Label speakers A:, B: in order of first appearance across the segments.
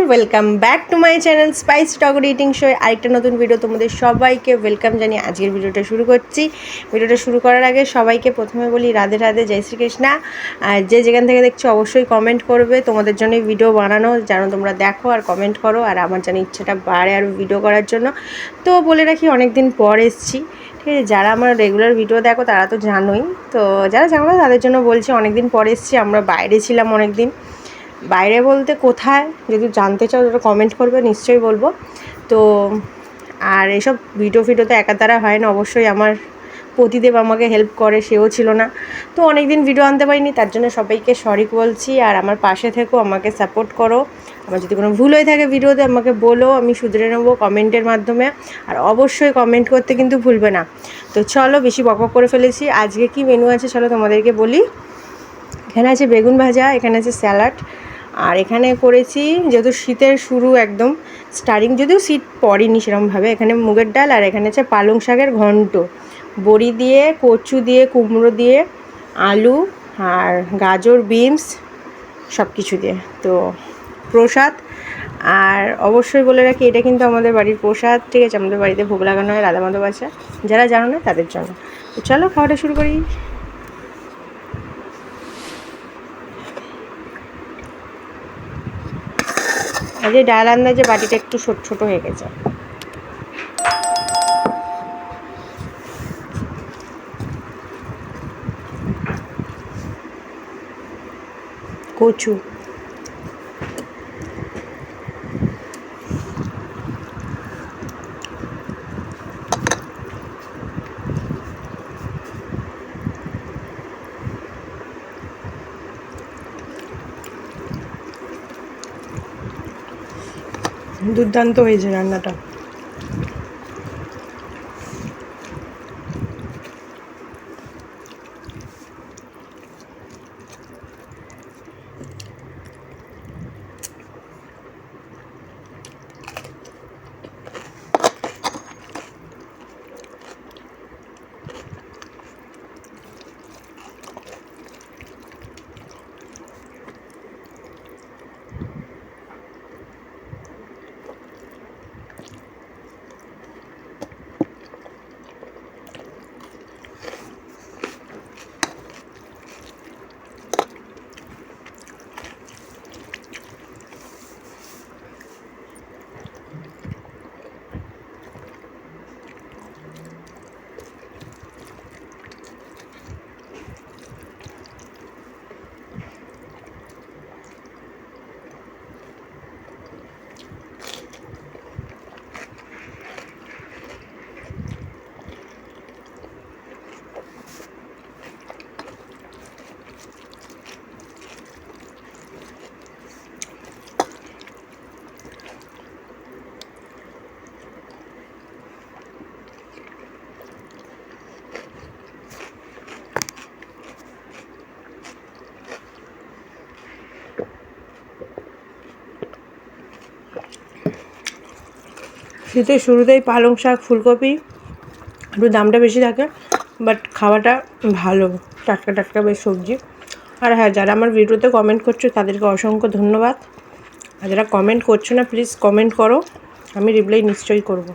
A: Welcome back to my channel spice talk eating show. আরেকটা নতুন video তোমাদের সবাইকে ওয়েলকাম জানিয়ে আজকের ভিডিওটা শুরু করছি। ভিডিওটা শুরু করার আগে সবাইকে প্রথমে বলি রাধে রাধে, জয় শ্রীকৃষ্ণা। আর যে যেখান থেকে দেখছো অবশ্যই কমেন্ট করবে, তোমাদের জন্যই ভিডিও বানানো, যেন তোমরা দেখো আর কমেন্ট করো, আর আমার যেন ইচ্ছাটা বাড়ে আরও ভিডিও করার জন্য। তো বলে রাখি অনেক দিন পর এসেছি, ঠিক আছে। যারা আমার রেগুলার ভিডিও দেখো তারা তো জানোই, তো যারা জানো না তাদের জন্য বলছি অনেক দিন পর এসেছি। আমরা বাইরে ছিলাম অনেক দিন, বাইরে বলতে কোথায়, যদি জানতে চাও তাহলে কমেন্ট করবে, নিশ্চয়ই বলবো। তো আর এসব ভিডিও তো একা দ্বারা হয় না, অবশ্যই আমার পতিদেব আমাকে হেল্প করে, সেও ছিল না, তো অনেক দিন ভিডিও আনতে পারিনি, তার জন্য সবাইকে সরি বলছি। আর আমার পাশে থেকো, আমাকে সাপোর্ট করো। আমার যদি কোনো ভুল হয়ে থাকে ভিডিওতে আমাকে বলো, আমি শুধরে নেবো কমেন্টের মাধ্যমে। আর অবশ্যই কমেন্ট করতে কিন্তু ভুলবে না। তো চলো, বেশি বকবক করে ফেলেছি। আজকে কি মেনু আছে চলো তোমাদেরকে বলি। এখানে আছে বেগুন ভাজা, এখানে আছে স্যালাড, আর এখানে করেছি, যেহেতু শীতের শুরু একদম স্টার্টিং, যদিও শীত পড়েনি সেরকমভাবে, এখানে মুগের ডাল, আর এখানে আছে পালং শাকের ঘন্ট, বড়ি দিয়ে, কচু দিয়ে, কুমড়ো দিয়ে, আলু আর গাজর, বিনস সব কিছু দিয়ে, তো প্রসাদ। আর অবশ্যই বলে রাখি এটা কিন্তু আমাদের বাড়ির প্রসাদ, ঠিক আছে। আমাদের বাড়িতে ভোগ লাগানো হয় রাধা মাধব আছে, যারা জানো না তাদের জন্য। তো চলো খাওয়াটা শুরু করি। আর যে ডাল আন্দাজে বাটিটা একটু ছোট ছোট হয়ে গেছে। কচু, দুর্দান্ত হয়েছে রান্নাটা। শীতের শুরুতেই পালং শাক, ফুলকপি, একটু দামটা বেশি থাকে, বাট খাওয়াটা ভালো, টাটকা টাটকা বেশ সবজি। আর হ্যাঁ, যারা আমার ভিডিওতে কমেন্ট করছো তাদেরকে অসংখ্য ধন্যবাদ। আর যারা কমেন্ট করছো না, প্লিজ কমেন্ট করো, আমি রিপ্লাই নিশ্চয়ই করব।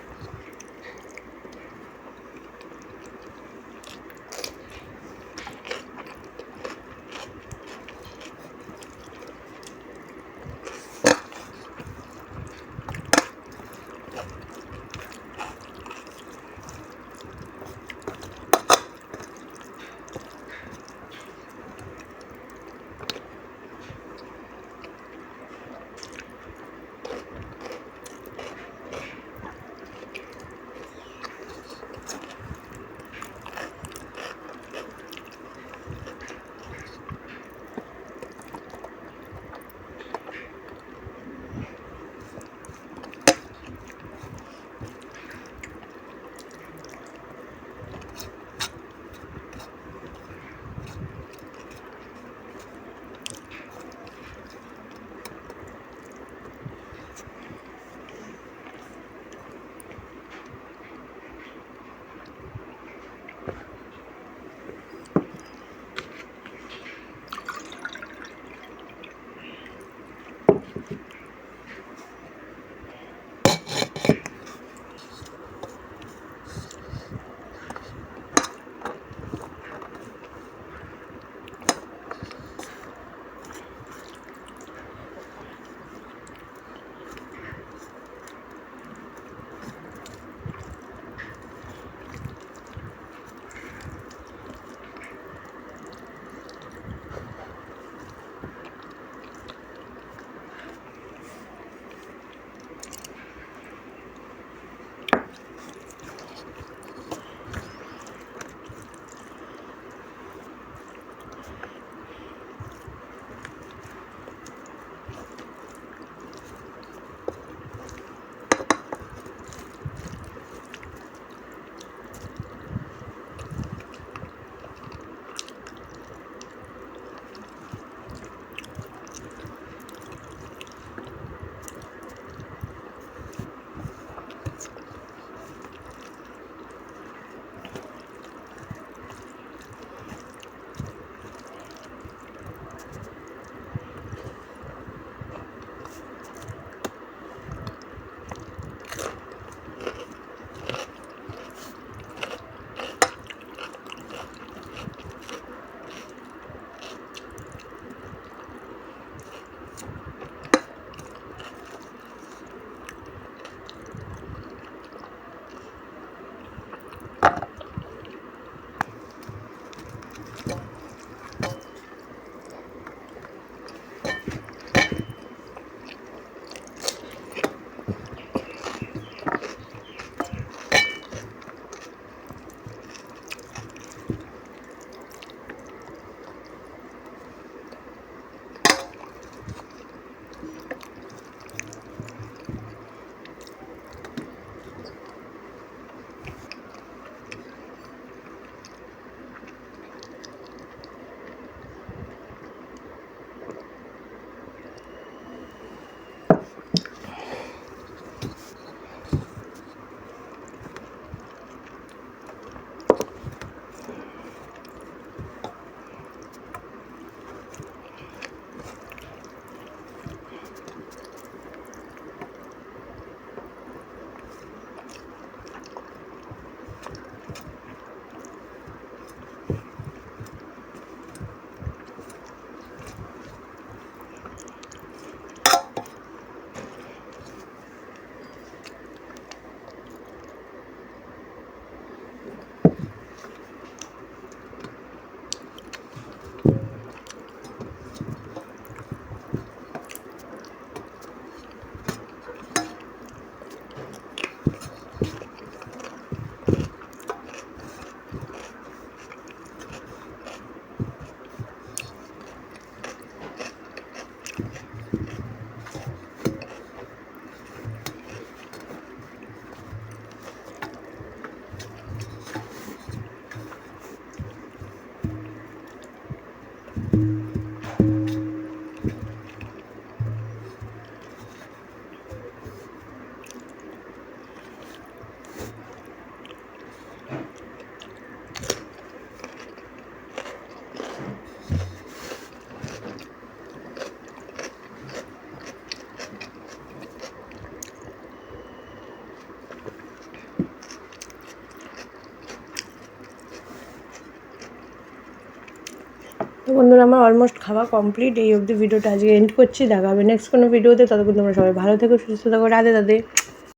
A: তো বন্ধুরা আমার অলমোস্ট খাওয়া কমপ্লিট, এই অবধি ভিডিওটা আজকে এন্ড করছি। দেখা হবে নেক্সট কোনো ভিডিওতে, ততক্ষণ তোমরা সবাই ভালো থেকো, সুস্থ থাকো, রাধে রাধে।